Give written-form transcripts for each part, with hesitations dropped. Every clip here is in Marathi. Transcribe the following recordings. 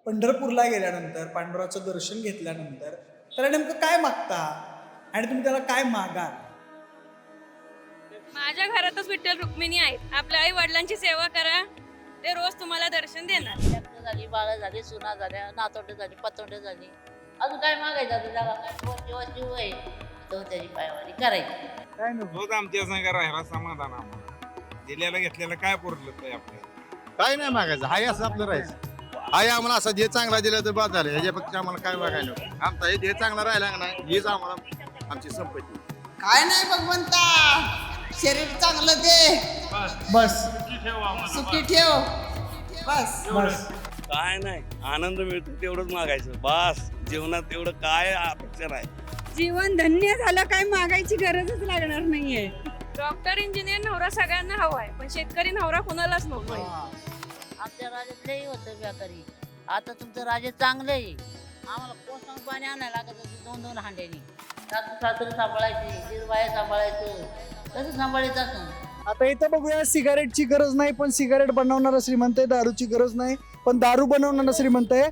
पंढरपूरला गेल्यानंतर पांडुराचं दर्शन घेतल्यानंतर त्याला नेमकं काय मागता आणि तुम्ही त्याला काय मागाल? माझ्या घरातच विठ्ठल रुक्मिणी आहेत. आपल्या आई वडिलांची सेवा करा, ते रोज तुम्हाला दर्शन देणार. लग्न झाली, बाळ झाली, सुना झाल्या, नातवंड झाली, पतवंड झाली. अजून काय मागायचं तुझ्याला? काय जीव आहे तो त्याची पायवारी करायची. काय नको तोच आमच्या संघ राहिला समाधान आम्हाला. दिलेलं घेतलेलं काय पुरलं ते आपल्याला. काय नाही मागायचं हाय असं आपलं राहायचं. हाय आम्हाला असं जे चांगला दिलं तर बाद झालं. ह्याच्यापेक्षा आम्हाला काय बघायला नको. आमचा हे चांगला राहिला का नाही हेच आम्हाला आमची संपत्ती. काय नाही भगवंता, शरीर चांगलं दे, बस सुखी ठेव, बस. बस काय नाही आनंद मिळतो तेवढंच मागायचं बास. जीवनात तेवढं काय अपेक्षा नाही. जीवन धन्य झालं, काय मागायची गरजच लागणार नाहीये. डॉक्टर इंजिनियर नवरा सगळ्यांना हवाय, पण शेतकरी नवरा कोणालाच नकोय. आमच्या राज्यात लई होतं व्यापारी. आता तुमचं राज्य चांगलं आहे. आम्हाला पोषण पाणी आणायला लागत होतं 2-2 हांड्यानी. सासू सांभाळायची, दिरबाया सांभाळायचं, कसं सांभाळायचं असं. आता इथं बघूया, सिगारेटची गरज नाही पण सिगारेट बनवणारा श्रीमंत आहे, दारूची गरज नाही पण दारू बनवणारा श्रीमंत आहे,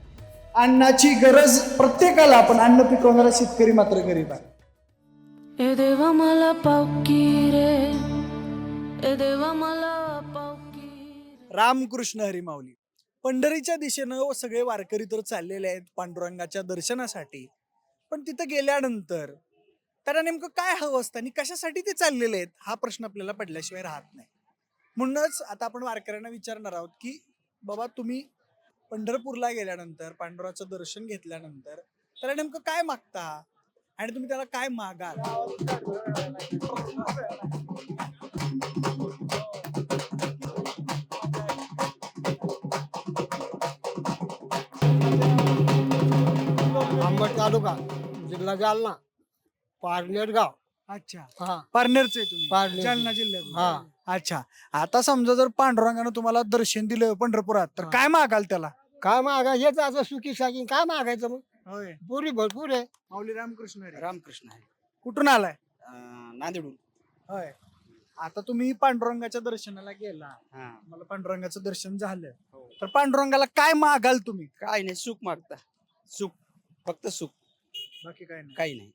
अन्नाची गरज प्रत्येकाला पण अन्न पिकवणारा शेतकरी मात्र गरीब आहे. ए देवा मला पावकी रे, ए देवा मला पावकी. रामकृष्ण हरी माऊली. पंढरीच्या दिशेनं सगळे वारकरी तर चाललेले आहेत पांडुरंगाच्या दर्शनासाठी, पण तिथं गेल्यानंतर त्याला नेमकं काय हवं असतं आणि कशासाठी ते चाललेले आहेत हा प्रश्न आपल्याला पडल्याशिवाय राहत नाही. म्हणूनच आता आपण वारकऱ्यांना विचारणार आहोत की बाबा, तुम्ही पंढरपूरला गेल्यानंतर पांडुराचं दर्शन घेतल्यानंतर त्याला नेमकं काय मागता आणि तुम्ही त्याला काय मागाल? आंबट तालुका, जिल्हा जालना, पारनेर गाव. अच्छा, हा, पारनेरचे तुम्ही? पारनेर. जालना जिल्ह्यात. हा. अच्छा, आता समजा जर पांडुरंगानं तुम्हाला दर्शन दिलं पंढरपुरात तर काय मागाल त्याला? काय मागा हेच असं सुखी साकी काय मागायचं मग? होय. पुरी भरपूर आहे. माऊली रामकृष्ण हरी. रामकृष्ण आहे. कुठून आलाय? नांदेडून. होय. आता तुम्ही पांडुरंगाच्या दर्शनाला गेला, मला पांडुरंगाचं दर्शन झालं, तर पांडुरंगाला काय मागाल तुम्ही? काय नाही, सुख मागता. सुख, फक्त सुख, बाकी काय नाही. काही नाही,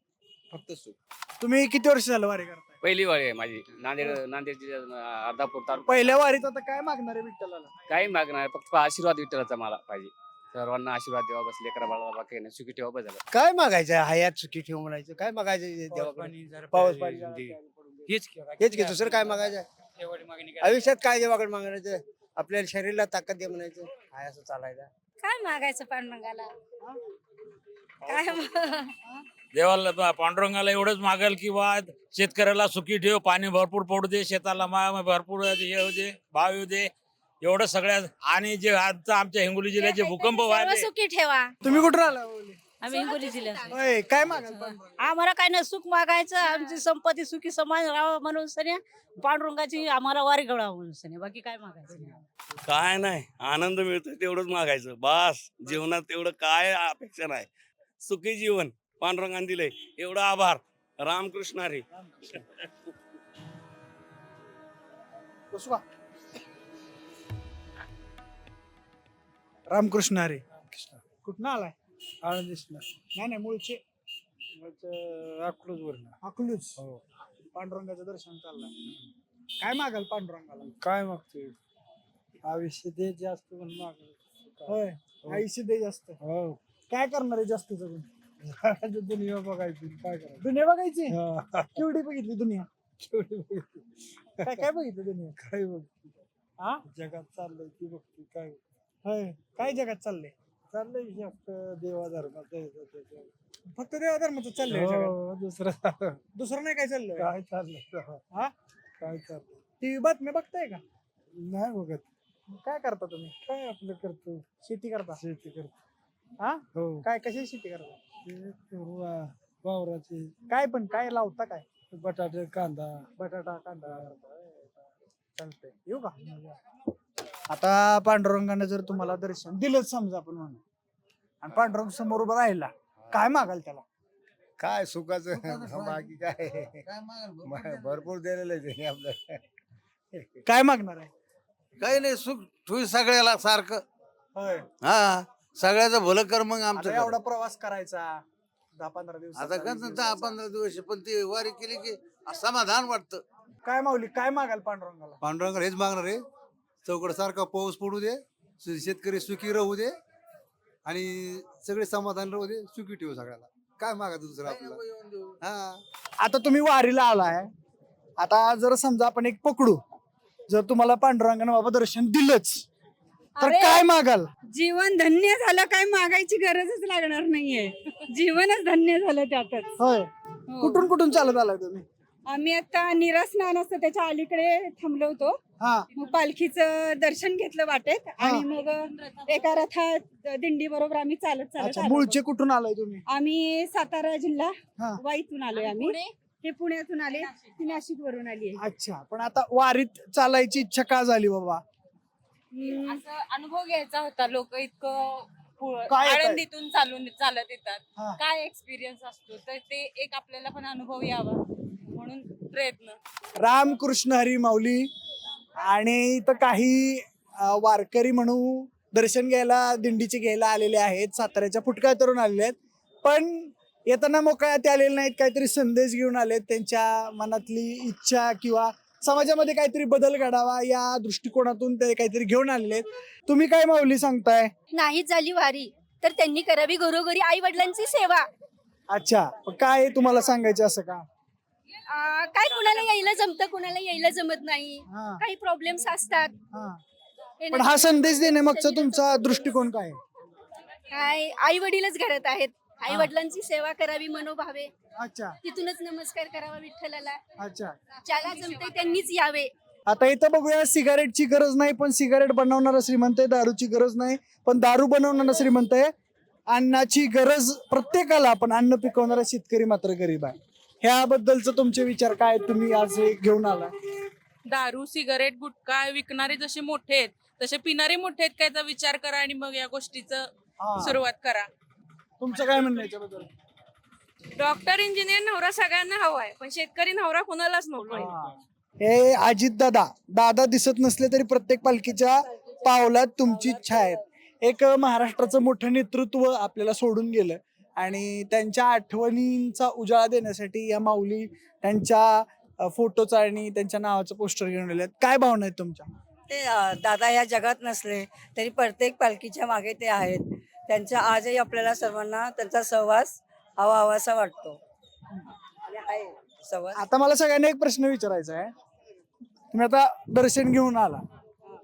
फक्त सुख. तुम्ही किती वर्ष झालं वारी करताय? पहिली वारी आहे माझी. नांदेड जिल्ह्यात अर्धापूर तालुका. पहिल्या वारीत आता काय मागणार आहे विठ्ठलाला? काही मागणार आहे, फक्त आशीर्वाद विठ्ठलाचा मला पाहिजे. सर्वांना आशीर्वाद द्यावा, बस लेकरा बाळाला बाकी नाही, सुखी ठेवा बस झालं. काय मागायचं हयात सुखी ठेव म्हणायचं. काय मागायचं देवाकडे? पाऊस पाणी हेच घेतो सर. काय मागायचं आयुष्यात? काय देवाकडे मागायचं? आपल्या शरीराला ताकद दे म्हणायचं. काय असं चालायचं? काय मागायचं पांडुरंगाला? काय देवाला पांडुरंगाला एवढंच मागेल की बा शेतकऱ्याला सुखी ठेव, पाणी भरपूर पडू दे, शेताला भरपूर हे होऊ दे, भाव येऊ दे, एवढं सगळ्यात. आणि जे आता आमच्या हिंगोली जिल्ह्याचे भूकंप व्हायले. सुखी ठेवा. तुम्ही कुठून आला? आम्ही हिंगोली जिल्ह्यात. होय. काय मागाल पांडुरंगाला? आम्हाला काय नाही, सुख मागायचं. आमची संपत्ती सुखी समाज राहावं म्हणून सने पांडुरंगाची आम्हाला वारी घडावं म्हणून सने. बाकी काय मागायचं नाही. काय नाही आनंद मिळतो तेवढंच मागायचं बास. जीवनात तेवढं काय अपेक्षा नाही. सुखी जीवन पांडुरंगाने दिलंय, एवढा आभार. रामकृष्ण हरी. बसू का? रामकृष्ण हरी. कुठं आलाय? नाही नाही, मूळचे अकलूज. पांडुरंगाचं दर्शन चाललंय. काय मागाल पांडुरंगाला? काय मागतोय? आयुष्य दे जास्त म्हणून मागतो. होय. आयुष्य दे जास्त. हो. काय करणार आहे जास्त जगून? दुनिया बघायची. काय करायचं? दुनिया बघायची? केवढी बघितली दुनिया? काय काय बघितलं दुनिया? काय बघते? हा, जगात चाललंय ती बघते. काय होय. काय जगात चाललंय? चाललंय जास्त देवा धर्माचं. फक्त देवा धर्माचं चाललंय जगात? दुसरं दुसरं नाही काय चाललंय? काय चाललंय? हा, काय चाललंय? टीव्ही बातम्या बघताय का? नाही बघत. काय करता तुम्ही? काय आपलं करतो? शेती करता? शेती करतो. हा, हो. काय कशी शेती करता? वावराची काय पण काय लावता? काय बटाटे, कांदा. बटाटा, कांदा चालतंय. येऊ का? आता पांडुरंगाने जर तुम्हाला दर्शन दिलंच समजा आपण म्हणून, आणि पांडुरंग समोर उभा राहिला, काय मागाल त्याला? काय सुखाचं बाकी काय भरपूर दिलेलं आहे त्याने आपल्याला. काय मागणार आहे? काही नाही, सुख ठुई सगळ्याला सारखं. होय. हा, सगळ्याचं भलं कर मग आता आमचं एवढा प्रवास करायचा 10-15 दिवस आता का 10-15 दिवस पण ती वारी केली की समाधान वाटतं. काय माऊली काय मागाल पांडुरंगाला? पांडुरंग हेच मागणार आहे, चौकड सारखा पाऊस पडू दे, शेतकरी सुखी राहू दे आणि सगळे समाधान राहू दे, सुखी ठेवू सगळ्याला. काय मागायचं दुसरं आपलं? हा आता तुम्ही वारीला आलाय, आता जर समजा आपण एक पकडू, जर तुम्हाला पांडुरंगानं बाबा दर्शन दिलंच तर अरे! काय मागाल? जीवन धन्य झालं, काय मागायची गरजच लागणार नाहीये. जीवनच धन्य झालं त्यातच. होय. हो. कुठून कुठून चालत आलाय तुम्ही? आम्ही आता निरस्नान असतं त्याच्या अलीकडे थांबलो होतो. हा मग पालखीचं दर्शन घेतलं वाटेत आणि मग एका रथात दिंडी बरोबर आम्ही चालत चालत अच्छा, आलो मूळचे होतो. कुठून आलाय तुम्ही? आम्ही सातारा जिल्हा हा. वाईतून आलोय आम्ही. हे पुण्यातून आले, ती नाशिक वरून आली आहे. अच्छा, पण आता वारीत चालायची इच्छा का झाली बाबा? असं अनुभव घ्यायचा होता. लोक इतकं काय येतंय? आळंदीतून चालत येतात. हा. काय एक्सपिरियन्स असतो तर ते एक आपल्याला पण अनुभव यावा म्हणून प्रयत्न. रामकृष्ण हरी माऊली. आणि इथं काही वारकरी म्हणून दर्शन घ्यायला दिंडीचे घ्यायला आलेले आहेत, साताऱ्याच्या फुटका तरुण आलेले आहेत, पण येताना मोकळ्या ते आलेले नाहीत, काहीतरी संदेश घेऊन आलेत. त्यांच्या मनातली इच्छा किंवा समाजामध्ये काहीतरी बदल घडावा या दृष्टिकोनातून ते काहीतरी घेऊन आलेले आहेत. तुम्ही काय माऊली सांगताय? नाही झाली वारी तर त्यांनी करावी घरोघरी आई वडिलांची सेवा. अच्छा, पण काय तुम्हाला सांगायचं असं का? काय कुणाला यायला जमतं, कुणाला यायला जमत नाही, हा. काही प्रॉब्लेम्स असतात. हा. हे पण नाही. हा संदेश देण्यामागचा तुमचा दृष्टिकोन काय आहे? काय आई वडीलच घडत आहेत, आई वडिलांची सेवा करावी मनोभावे, अच्छा तिथूनच नमस्कार करावा विठ्ठलाला. अच्छा. ज्याला जमते त्यांनीच यावे. आता इथं बघूया, सिगारेटची गरज नाही पण सिगारेट बनवणारा श्रीमंत आहे, दारूची गरज नाही पण दारू बनवणारा श्रीमंत आहे, अन्नाची गरज प्रत्येकाला पण अन्न पिकवणारा शेतकरी मात्र गरीब आहे. ह्याबद्दलचं तुमचे विचार काय आहेत? तुम्ही आज हे घेऊन आला. दारू सिगारेट गुटखा विकणारे जसे मोठे आहेत तसे पिणारे मोठे आहेत कायचा विचार करा आणि मग या गोष्टीचं हा. सुरुवात करा. तुमचं काय म्हणणं आहे याच्याबद्दल? डॉक्टर इंजिनियर नवरा सगळ्यांना हवाय पण शेतकरी नवरा कोणालाच नकोय. हे अजित दादा दादा दिसत नसले तरी प्रत्येक पालखीच्या पावलात तुमची इच्छा आहे. एक महाराष्ट्राचं मोठं नेतृत्व आपल्याला सोडून गेलं आणि त्यांच्या आठवणींचा उजाळा देण्यासाठी या माऊली त्यांच्या फोटोचा आणि त्यांच्या नावाचं पोस्टर घेऊन आले. काय भावना आहेत तुमच्या? ते दादा या जगात नसले तरी प्रत्येक पालखीच्या मागे ते आहेत. त्यांचा आजही आपल्याला सर्वांना त्यांचा सहवास हवासा वाटतो आणि आहे सहवास. आता मला सगळ्यांना एक प्रश्न विचारायचा आहे. तुम्ही आता दर्शन घेऊन आला,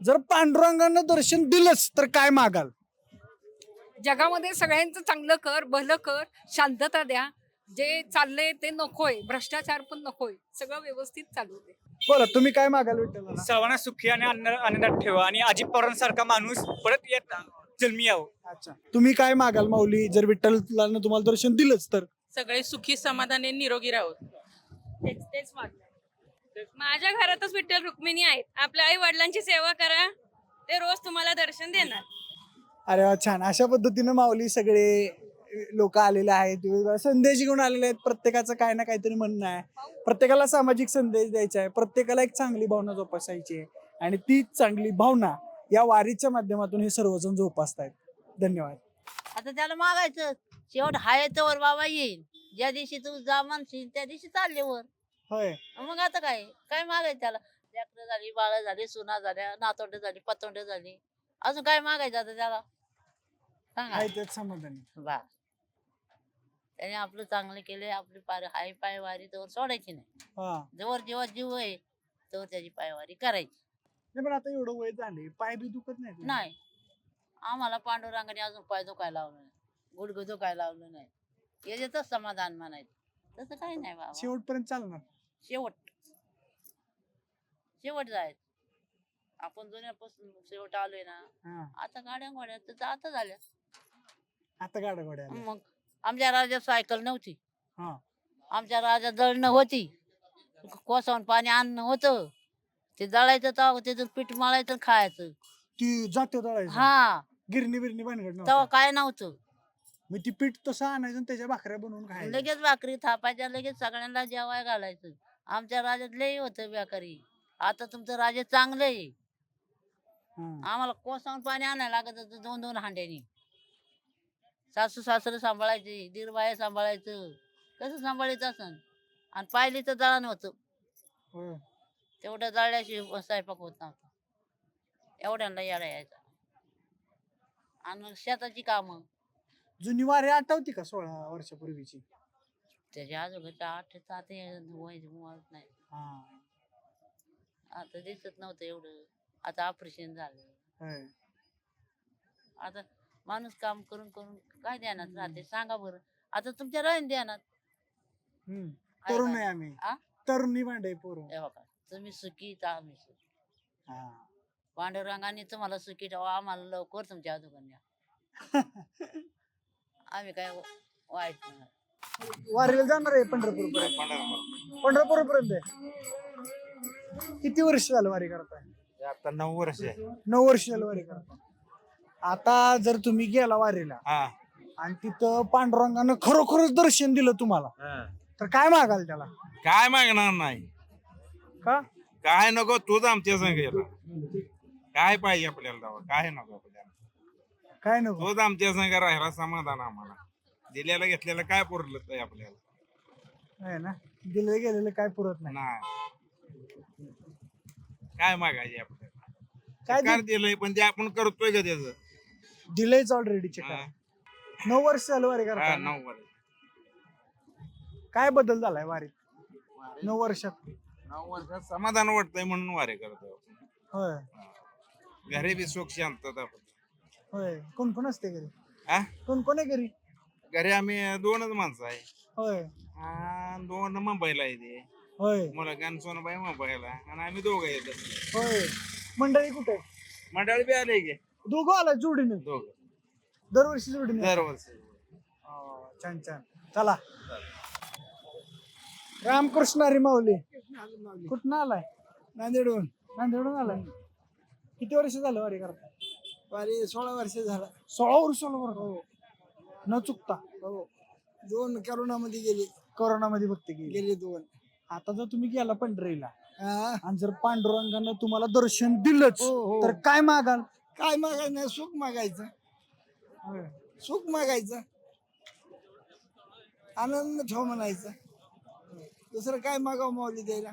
जर पांडुरंगानं दर्शन दिलंच तर काय मागाल? जगामध्ये सगळ्यांचं चांगलं कर, भलं कर, शांतता द्या. जे चाललंय ते नकोय, भ्रष्टाचार पण नकोय, सगळं व्यवस्थित चालू दे. बोला, तुम्ही काय मागाल विठ्ठलाला? सर्वांना सुखी आणि आनंदात ठेवा आणि अजित पवारांसारखा माणूस परत येत जन्मी यावं. अच्छा, तुम्ही काय मागाल माऊली, जर विठ्ठलानं तुम्हाला दर्शन दिलंच तर? सगळे सुखी समाधानी निरोगी राहूत. तेच वाटलं. माझ्या घरातच विठ्ठल रुक्मिणी आहेत. आपल्या आई वडिलांची सेवा करा, ते रोज तुम्हाला दर्शन देणार. अरे वा, छान. अशा पद्धतीनं माऊली सगळे लोक आलेले आहेत, वेगवेगळा संदेश घेऊन आलेले आहेत. प्रत्येकाचं काय ना काहीतरी म्हणणं आहे, प्रत्येकाला सामाजिक संदेश द्यायचा आहे, प्रत्येकाला एक चांगली भावना जोपासायची आहे आणि तीच चांगली भावना या वारीच्या माध्यमातून हे सर्वजण जोपासतायत. धन्यवाद. आता त्याला मागायचं शेवट हाय तर बाबा येईल, ज्या दिवशी तू जा म्हणशील त्या दिवशी चालले वर. होय. मग आता काय काय मागायचं त्याला? लेकरं झाली, बाळ झाली, सुना झाल्या, नातवंड झाली, पतवंड झाली, अजून काय मागायचं आता त्याला? सांगा. आहे तेच समाधानी. बा त्याने आपलं चांगलं केले, आपली हाय पायवारी तर सोडायची नाही. हा. जवळ जेव्हा जीव आहे तर त्याची पायवारी करायची नाही, पण आता एवढं वय झाले, पाय बी दुखत नाही तुझे? नाही. आम्हाला पांडुरंगाने अजून पाय दुखायला लावलं नाही, गुडघं दुखायला लावलं नाही. याच्यातच समाधान म्हणायचं, तसं काही नाही बाबा. शेवटपर्यंत चालणार. शेवट जायचं. आपण जुन्यापासून शेवट आलोय ना. हा. आता गाड्या गोड्या तर आता झाल्या. आता गाड्या गोड्या आल्या. मग आमच्या राजात सायकल नव्हती, हा. आमच्या राजात दळणं होती, कोसावून पाणी आणणं होतं, ते दळायचं तेव्हा त्याचं पीठ मळायचं खायचं. ती जाते दळायचं. हा, गिरणी बिरणी भानगड तेव्हा नव्हतं. काय नव्हतं. मग ती पीठ तसं आणायचं आणि त्याच्या भाकऱ्या बनवून खायचं. लगेच भाकरी थापायच्या, लगेच सगळ्यांना जेवाय घालायचं. आमच्या राजात लय होतं बेकारी. आता तुमचं राजा चांगलं आहे. हा. आम्हाला कोसावून पाणी आणायला लागत होतं 2-2 हांड्यानी. सासू सासरे सांभाळायचे, दीर बाया सांभाळायचं. कसं सांभाळायचं असं? आणि पाहिली तर जळण होतं. होय. तेवढ्या जळल्याशिवाय स्वयंपाक होत नव्हता. एवढ्यांना येडा यायचा. आणि शेताची कामं जुनी वारी आठवती का 16 वर्षापूर्वीची? त्याच्या आजोबाच्या 8 वय मुळात नाही. हा. आता दिसत नव्हतं एवढं. आता ऑपरेशन झालं. होय. आता माणूस काम करून करून काय ध्यानात राहते सांगा बरं. आता तुमच्या राहीन ध्यानात. हम्म. आहे तरुण का? आहे आम्ही. आ? तरुणी भांडे पोरं. हे बघा तुम्ही सुखी तर आम्ही सुखी. हा. पांडुरंगाने तुम्हाला सुखी ठेवा आम्हाला लवकर तुमच्या आजोबांना. आम्ही काय वाईट नाही. वारीला जाणार आहे पंढरपूर पर्यंत. पंढरपूर पर्यंत किती वर्ष झालं वारी करताय? आता 9 वर्ष आहे. 9 वर्ष झालं वारी करताय. आता जर तुम्ही गेला वारीला हा आणि तिथं पांडुरंगानं खरोखरच दर्शन दिलं तुम्हाला तर काय मागाल त्याला? काय मागणार नाही. का? काय नको तूच आमच्या संग येला. काय पाहिजे आपल्याला तेव्हा? काय नको आपल्याला. काय नको? तोच आमच्या संग राहिला समाधान आम्हाला. दिलेलं घेतलेलं काय पुरलं ते आपल्याला आहे ना, दिलं गेलेलं काय पुरत नाही. नाही. काय मागायचे आपल्याला? काय सरकार दिलंय पण ते आपण करतोय का त्याचं? दिलंयच ऑलरेडी चेक. 9 वर्ष झालं वारी हा करताय. 9 वर्ष. काय बदल झालाय वारीत 9 वर्षात? 9 वर्षात समाधान वाटतंय म्हणून वारे करतो. होय. घरी बी सुख शांतता आपण. होय. कोण कोण असते घरी? हा? कोण कोण आहे घरी? घरी आम्ही 2च माणसं आहे. होय. 2 मुंबईला आहे ते. होय. मुलगा आणि सोनबाई मुंबईला आणि आम्ही दोघं येतो. होय. मंडळी कुठे? मंडळी बी आले की दोघं आला जोडीने? दोघं दरवर्षी जोडीने? दरवर्षी. छान छान. चला. रामकृष्ण हरी माऊली. कुठं आलाय? नांदेडहून. नांदेडहून आलाय. किती वर्ष झालं वारी करता? वारी 16 वर्ष झाला. 16 वर्ष झालं. न चुकता. हो. 2 करोनामध्ये गेली. कोरोनामध्ये भक्ती गेली. गेली 2. आता जर तुम्ही गेला पंढरीला हा. आणि जर पांडुरंगानं तुम्हाला दर्शन दिलंच हो. तर काय मागाल? काय मागायचं नाही, सुख मागायचं. सुख मागायचं, आनंद ठेव म्हणायचं. दुसरं काय मागावं माऊली द्यायला.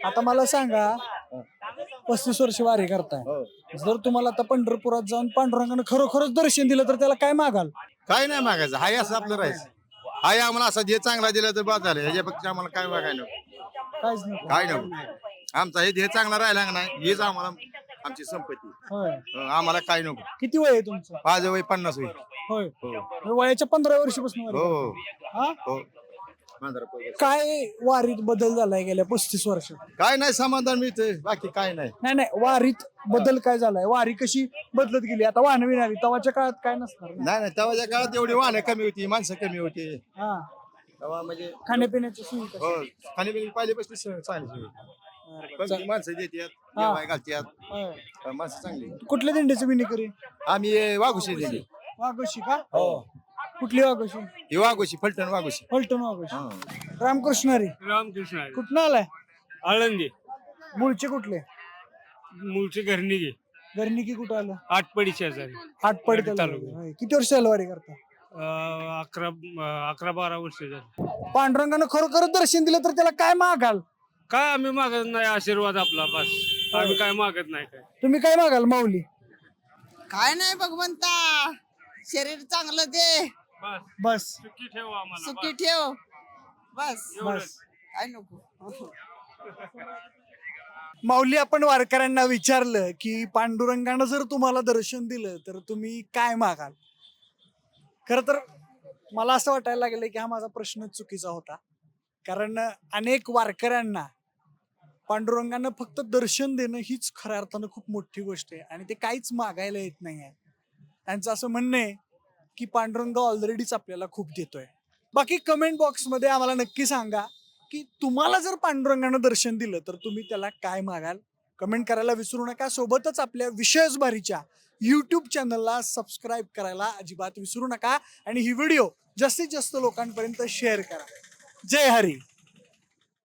आता मला सांगा 35 वर्ष वारी करताय, जर तुम्हाला आता पंढरपुरात जाऊन पांडुरंगानं खरोखरच दर्शन दिलं तर त्याला काय मागाल? काय नाही मागायचं, हाय असं आपलं राहायचं. हाय आम्हाला असं जे चांगला दिलं तर बाद झालं, ह्याच्यापेक्षा आम्हाला काय मागायला काहीच नाही. काय नको. आमचा हे चांगला राहिला का नाही हेच आम्हाला आमची संपत्ती. होय. आम्हाला काय नको. किती वय आहे तुमचं? माझं वय 50 होईल. होय. वयाच्या 15 वर्षापासून वारी हो करताय. हा? हो. काय वारीत बदल झालाय गेल्या 35 वर्षात? काय नाही, समाधान मिळतंय, बाकी काय नाही. नाही वारीत बदल काय झालाय? वारी कशी बदलत गेली? आता वाहनं विनाली, तेव्हाच्या काळात काय नसणार ना? नाही तेव्हाच्या काळात एवढी वाहनं कमी होती, माणसं कमी होती. हा. तेव्हा म्हणजे खाण्यापिण्याची सुविधा. हो, खाण्यापिण्याची पहिल्यापासून चांगली सोय. माणसं देतात, जेवाय घालतात, होय. माणसं चांगली. कुठल्या दिंडीचं विनिकरी? आम्ही वाघोशी दिली. वाघोशी का? हो. कुठली वाघोशी? ही वाघोशी, फलटण वाघोशी. फलटण वाघोशी. रामकृष्ण हरी. रामकृष्ण कुठं आलाय? आळंदी. मूळचे कुठले? मूळची घरणी घरणी की कुठं आलं? आटपडी शेजारी. आटपडी तालुका. होय. किती वर्ष झालं वारी करता? 11-12 वर्ष झाली. पांडुरंगानं खरोखरच दर्शन दिलं तर त्याला काय मागाल? काय आम्ही मागत नाही, आशीर्वाद आपला बस. आम्ही काय मागत नाही. काय तुम्ही काय मागाल माऊली? काय नाही भगवंता, शरीर चांगलं दे, बस. सुखी ठेव आम्हाला. सुखी ठेव, बस. बस. काय नको. माऊली, आपण वारकऱ्यांना विचारलं की पांडुरंगानं जर तुम्हाला दर्शन दिलं तर तुम्ही काय मागाल? खरं तर मला असं वाटायला लागलं की हा माझा प्रश्न चुकीचा होता, कारण अनेक वारकऱ्यांना पांडुरंगानं फक्त दर्शन देणं हीच खऱ्या अर्थानं खूप मोठी गोष्ट आहे आणि ते काहीच मागायला येत नाही आहे. त्यांचं असं म्हणणं आहे की पांडुरंग ऑलरेडीच आपल्याला खूप देतोय. बाकी कमेंट बॉक्समध्ये आम्हाला नक्की सांगा की तुम्हाला जर पांडुरंगानं दर्शन दिलं तर तुम्ही त्याला काय मागाल? कमेंट करायला विसरू नका. सोबतच आपल्या विशेष बारीच्या YouTube चॅनलला सबस्क्राईब करायला अजिबात विसरू नका आणि ही व्हिडिओ जास्तीत जास्त लोकांपर्यंत शेअर करा. जय हरी.